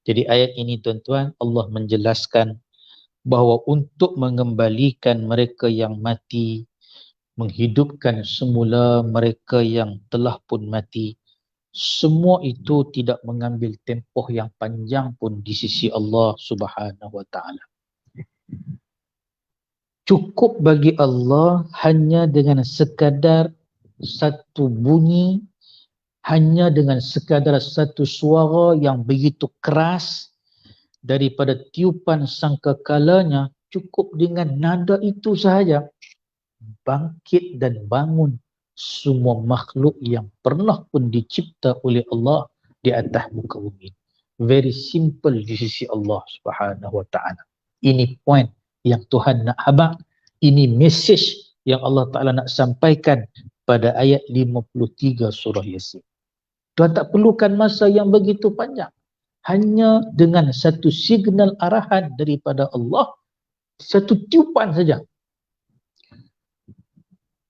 Jadi ayat ini tuan-tuan, Allah menjelaskan bahawa untuk mengembalikan mereka yang mati, menghidupkan semula mereka yang telah pun mati, semua itu tidak mengambil tempoh yang panjang pun di sisi Allah Subhanahu wa taala. Cukup bagi Allah hanya dengan sekadar satu bunyi, hanya dengan sekadar satu suara yang begitu keras daripada tiupan sangkakalanya, cukup dengan nada itu sahaja bangkit dan bangun semua makhluk yang pernah pun dicipta oleh Allah di atas muka bumi. Very simple di sisi Allah Subhanahu wa taala. Ini point yang Tuhan nak habaq, ini message yang Allah Taala nak sampaikan pada ayat 53 surah Yasin. Tuhan tak perlukan masa yang begitu panjang. Hanya dengan satu signal arahan daripada Allah, satu tiupan saja.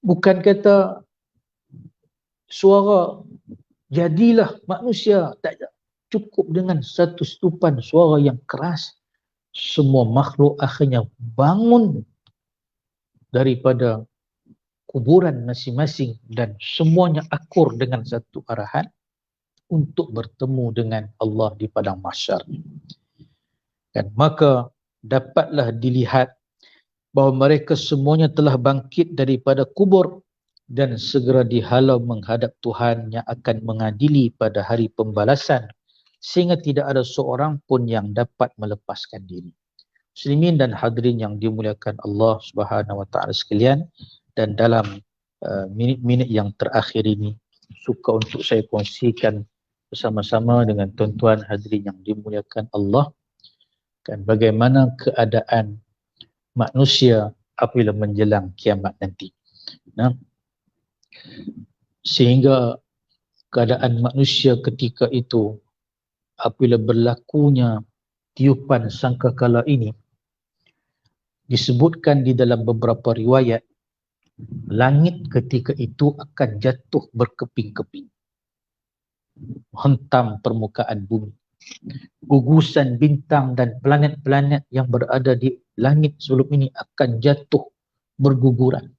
Bukan kata suara jadilah manusia, tak, cukup dengan satu stupan suara yang keras, semua makhluk akhirnya bangun daripada kuburan masing-masing dan semuanya akur dengan satu arahan untuk bertemu dengan Allah di padang mahsyar. Dan maka dapatlah dilihat bahawa mereka semuanya telah bangkit daripada kubur dan segera dihalau menghadap Tuhan yang akan mengadili pada hari pembalasan, sehingga tidak ada seorang pun yang dapat melepaskan diri. Muslimin dan hadirin yang dimuliakan Allah Subhanahu wa taala sekalian, dan dalam minit-minit yang terakhir ini suka untuk saya kongsikan bersama-sama dengan tuan-tuan hadirin yang dimuliakan Allah, kan, bagaimana keadaan manusia apabila menjelang kiamat nanti. Nah, sehingga keadaan manusia ketika itu apabila berlakunya tiupan sangkakala ini, disebutkan di dalam beberapa riwayat, langit ketika itu akan jatuh berkeping-keping, menghentam permukaan bumi. Gugusan bintang dan planet-planet yang berada di langit sebelum ini akan jatuh berguguran.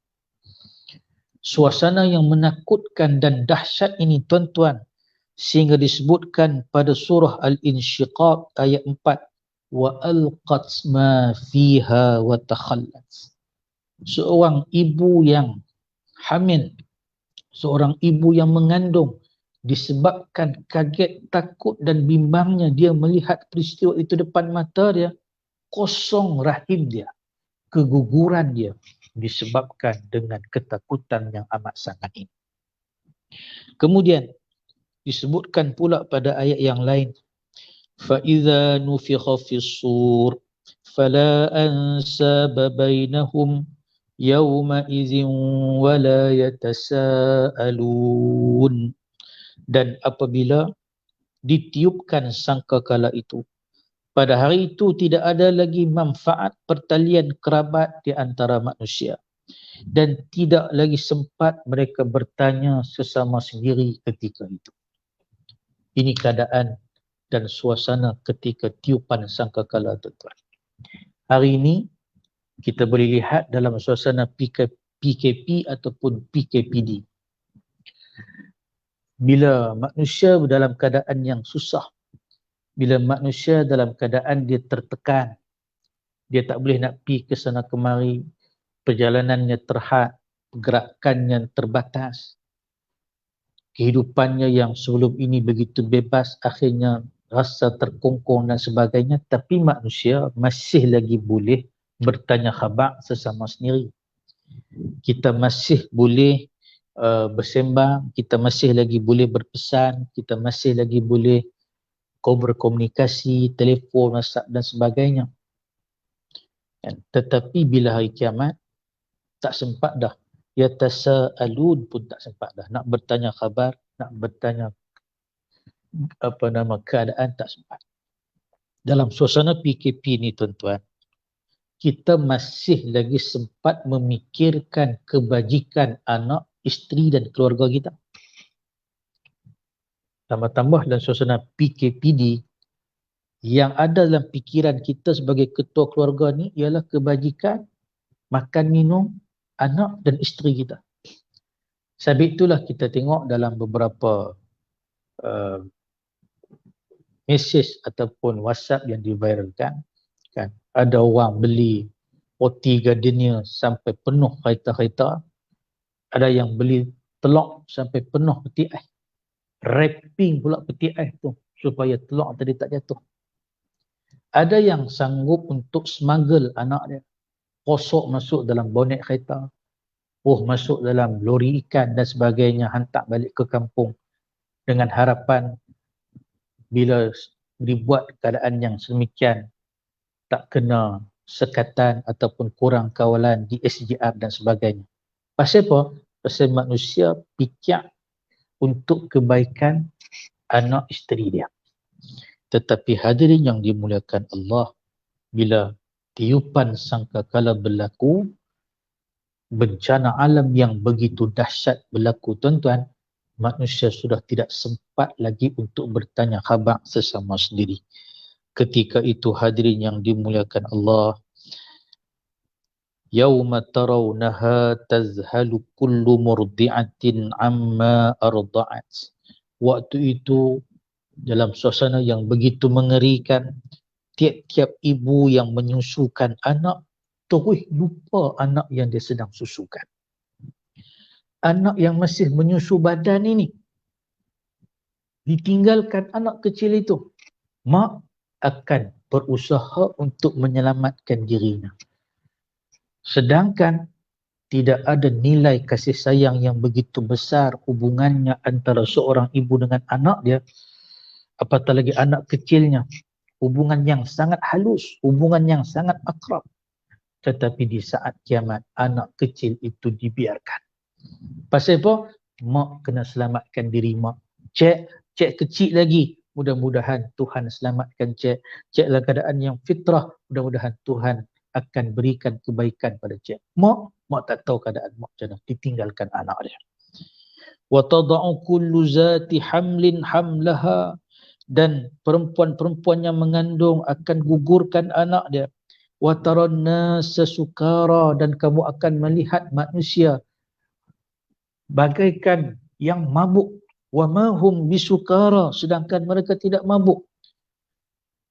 Suasana yang menakutkan dan dahsyat ini tuan-tuan, sehingga disebutkan pada surah Al-Insyiqaq ayat 4, wa alqat ma fiha wa takhallat. Seorang ibu yang hamil, seorang ibu yang mengandung, disebabkan kaget, takut dan bimbangnya dia melihat peristiwa itu depan mata dia, kosong rahim dia, keguguran dia disebabkan dengan ketakutan yang amat sangat ini. Kemudian disebutkan pula pada ayat yang lain, فَإِذَا نُفِخَ فِي الصُّورِ فَلَا أَنْسَابَ بَيْنَهُمْ يَوْمَئِذٍ وَلَا يَتَسَاءَلُونَ. Dan apabila ditiupkan sangkakala itu, pada hari itu tidak ada lagi manfaat pertalian kerabat di antara manusia, dan tidak lagi sempat mereka bertanya sesama sendiri ketika itu. Ini keadaan dan suasana ketika tiupan sangkakala tuan-tuan. Hari ini kita boleh lihat dalam suasana PKP ataupun PKPD. Bila manusia dalam keadaan yang susah, bila manusia dalam keadaan dia tertekan, dia tak boleh nak pergi ke sana kemari, perjalanannya terhad, gerakannya terbatas, kehidupannya yang sebelum ini begitu bebas akhirnya rasa terkongkong dan sebagainya, tapi manusia masih lagi boleh bertanya khabar sesama sendiri. Kita masih boleh bersembang, kita masih lagi boleh berpesan, kita masih lagi boleh berkomunikasi, telefon, WhatsApp dan sebagainya. Tetapi bila hari kiamat, tak sempat dah. Yatasa'alun pun tak sempat dah. Nak bertanya khabar, nak bertanya keadaan, tak sempat. Dalam suasana PKP ni tuan-tuan, kita masih lagi sempat memikirkan kebajikan anak, isteri dan keluarga kita. Tambah-tambah dalam suasana PKPD, Yang ada dalam fikiran kita sebagai ketua keluarga ni ialah kebajikan, makan minum, anak dan isteri kita. Sebab itulah kita tengok dalam beberapa mesej ataupun WhatsApp yang diviralkan, kan, ada orang beli roti gardenia sampai penuh kereta-kereta, ada yang beli telur sampai penuh peti ais, wrapping pula peti ais tu supaya telur tadi tak jatuh. Ada yang sanggup untuk smuggle anak dia, kosok masuk dalam bonet kereta, masuk dalam lori ikan dan sebagainya, hantar balik ke kampung dengan harapan bila dibuat keadaan yang sedemikian tak kena sekatan ataupun kurang kawalan di SGR dan sebagainya. Pasal apa? Pasal manusia fikir untuk kebaikan anak isteri dia. Tetapi hadirin yang dimuliakan Allah, bila tiupan sangkakala berlaku, bencana alam yang begitu dahsyat berlaku, tuan-tuan, manusia sudah tidak sempat lagi untuk bertanya khabar sesama sendiri. Ketika itu hadirin yang dimuliakan Allah, yauma tarawnaha tazhalu kullu murdi'atin amma arda'at. Waktu itu dalam suasana yang begitu mengerikan, tiap-tiap ibu yang menyusukan anak terus lupa anak yang dia sedang susukan. Anak yang masih menyusu badan ini ditinggalkan anak kecil itu, mak akan berusaha untuk menyelamatkan dirinya. Sedangkan tidak ada nilai kasih sayang yang begitu besar hubungannya antara seorang ibu dengan anak dia, apatah lagi anak kecilnya. Hubungan yang sangat halus, hubungan yang sangat akrab. Tetapi di saat kiamat, anak kecil itu dibiarkan. Pasal apa? Mak kena selamatkan diri mak. Cik kecil lagi. Mudah-mudahan Tuhan selamatkan cik. Cik dalam keadaan yang fitrah. Mudah-mudahan Tuhan akan berikan kebaikan pada cik. Mak tak tahu keadaan mak macam mana. Ditinggalkan anak dia. وَتَضَعُ كُلُّ ذَاتِ حَمْلٍ حَمْلَهَا. Dan perempuan-perempuan yang mengandung akan gugurkan anak dia. وَتَرَى النَّاسَ سُكَارَى. Dan kamu akan melihat manusia bagaikan yang mabuk. وَمَا هُمْ بِسُكَارَى. Sedangkan mereka tidak mabuk.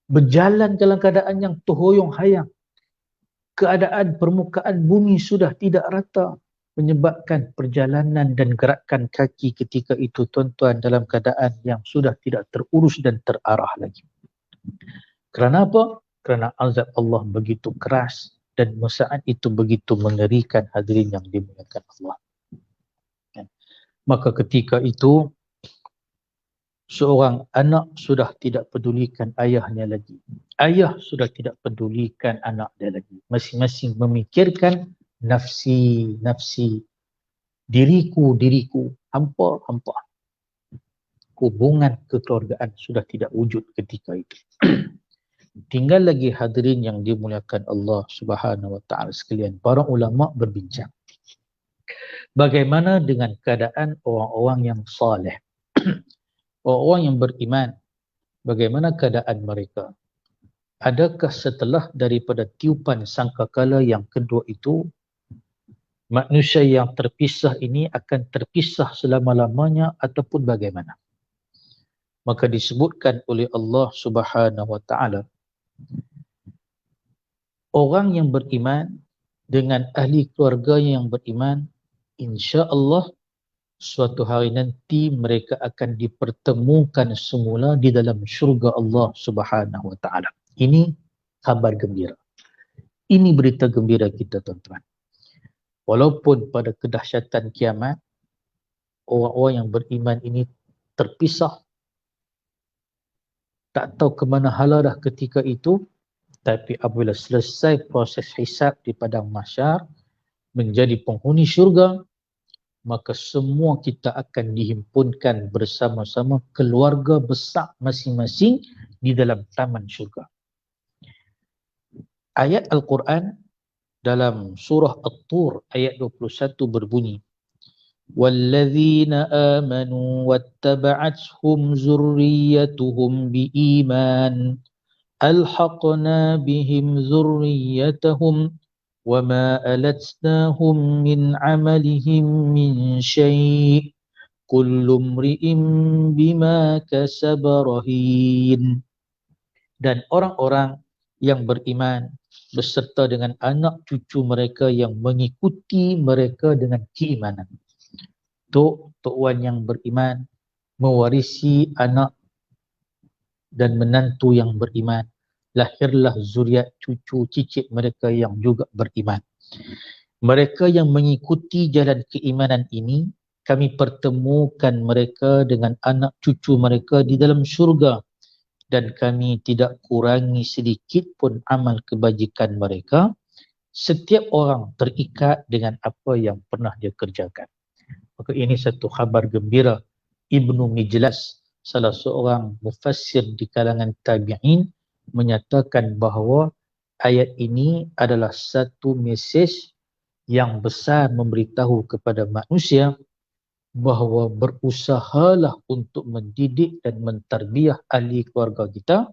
Berjalan dalam keadaan yang terhoyong hayang. Keadaan permukaan bumi sudah tidak rata, menyebabkan perjalanan dan gerakan kaki ketika itu, tuan-tuan, dalam keadaan yang sudah tidak terurus dan terarah lagi. Kerana apa? Kerana azab Allah begitu keras dan saat itu begitu mengerikan, hadirin yang dimuliakan Allah. Maka ketika itu, seorang anak sudah tidak pedulikan ayahnya lagi. Ayah sudah tidak pedulikan anak dia lagi. Masing-masing memikirkan nafsi, diriku, hampa. Hubungan kekeluargaan sudah tidak wujud ketika itu. Tinggal lagi hadirin yang dimuliakan Allah Subhanahu wa taala sekalian. Para ulama berbincang. Bagaimana dengan keadaan orang-orang yang saleh? Orang-orang yang beriman, bagaimana keadaan mereka? Adakah setelah daripada tiupan sangkakala yang kedua itu, manusia yang terpisah ini akan terpisah selama-lamanya ataupun bagaimana? Maka disebutkan oleh Allah Subhanahu wa taala, orang yang beriman dengan ahli keluarga yang beriman, insya-Allah suatu hari nanti mereka akan dipertemukan semula di dalam syurga Allah Subhanahu wa taala. Ini kabar gembira. Ini berita gembira kita, tuan-tuan. Walaupun pada kedahsyatan kiamat, orang-orang yang beriman ini terpisah, tak tahu ke mana hala dah ketika itu, tapi apabila selesai proses hisab di padang mahsyar, menjadi penghuni syurga, maka semua kita akan dihimpunkan bersama-sama keluarga besar masing-masing di dalam taman syurga. Ayat Al-Quran dalam surah At-Tur ayat 21 berbunyi, وَالَّذِينَ آمَنُوا وَاتَّبَعَتْهُمْ ذُرِّيَّتُهُمْ بِإِيمَانٍ ألحقنا بهم ذريتهم وما ألتناهم من عملهم من شيء كل امرئ بما كسب رهين. Dan orang-orang yang beriman beserta dengan anak cucu mereka yang mengikuti mereka dengan keimanan. Tok Wan yang beriman mewarisi anak dan menantu yang beriman. Lahirlah zuriat cucu cicit mereka yang juga beriman. Mereka yang mengikuti jalan keimanan ini, kami pertemukan mereka dengan anak cucu mereka di dalam syurga, dan kami tidak kurangi sedikit pun amal kebajikan mereka. Setiap orang terikat dengan apa yang pernah dia kerjakan. Maka ini satu khabar gembira. Ibnu Mijlas, salah seorang mufassir di kalangan tabi'in, menyatakan bahawa ayat ini adalah satu mesej yang besar memberitahu kepada manusia bahawa berusahalah untuk mendidik dan mentarbiah ahli keluarga kita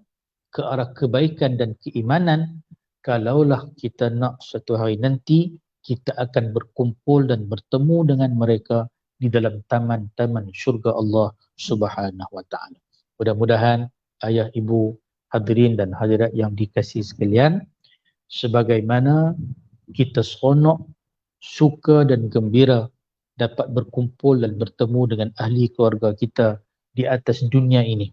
ke arah kebaikan dan keimanan. Kalaulah kita nak suatu hari nanti kita akan berkumpul dan bertemu dengan mereka di dalam taman-taman syurga Allah Subhanahu wa taala. Mudah-mudahan ayah ibu hadirin dan hadirat yang dikasihi sekalian, sebagaimana kita seronok, suka dan gembira dapat berkumpul dan bertemu dengan ahli keluarga kita di atas dunia ini.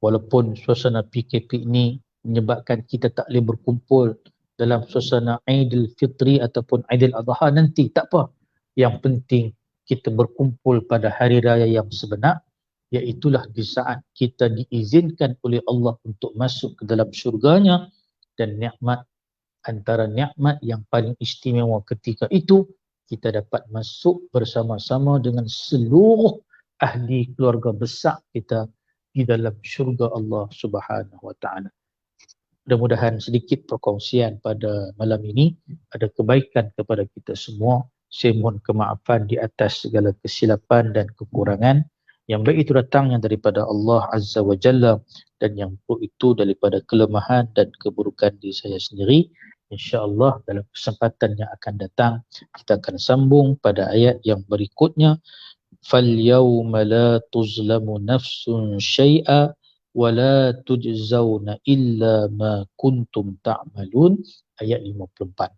Walaupun suasana PKP ini menyebabkan kita tak boleh berkumpul dalam suasana Aidil Fitri ataupun Aidil Adha nanti, tak apa. Yang penting kita berkumpul pada hari raya yang sebenar, iaitulah di saat kita diizinkan oleh Allah untuk masuk ke dalam syurganya, dan nikmat, antara nikmat yang paling istimewa ketika itu, kita dapat masuk bersama-sama dengan seluruh ahli keluarga besar kita di dalam syurga Allah Subhanahu wa taala. Mudah-mudahan sedikit perkongsian pada malam ini ada kebaikan kepada kita semua. Saya mohon kemaafan di atas segala kesilapan dan kekurangan. Yang baik itu datangnya daripada Allah Azza wa Jalla, dan yang buruk itu daripada kelemahan dan keburukan diri saya sendiri. InsyaAllah dalam kesempatan yang akan datang kita akan sambung pada ayat yang berikutnya. فَالْيَوْمَ لَا تُظْلَمُ نَفْسٌ شَيْئًا وَلَا تُجْزَوْنَ إِلَّا مَا كُنْتُمْ تَعْمَلُونَ. Ayat 54.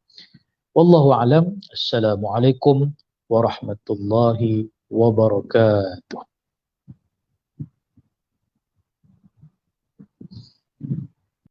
Wallahu alam. Assalamualaikum warahmatullahi wabarakatuh.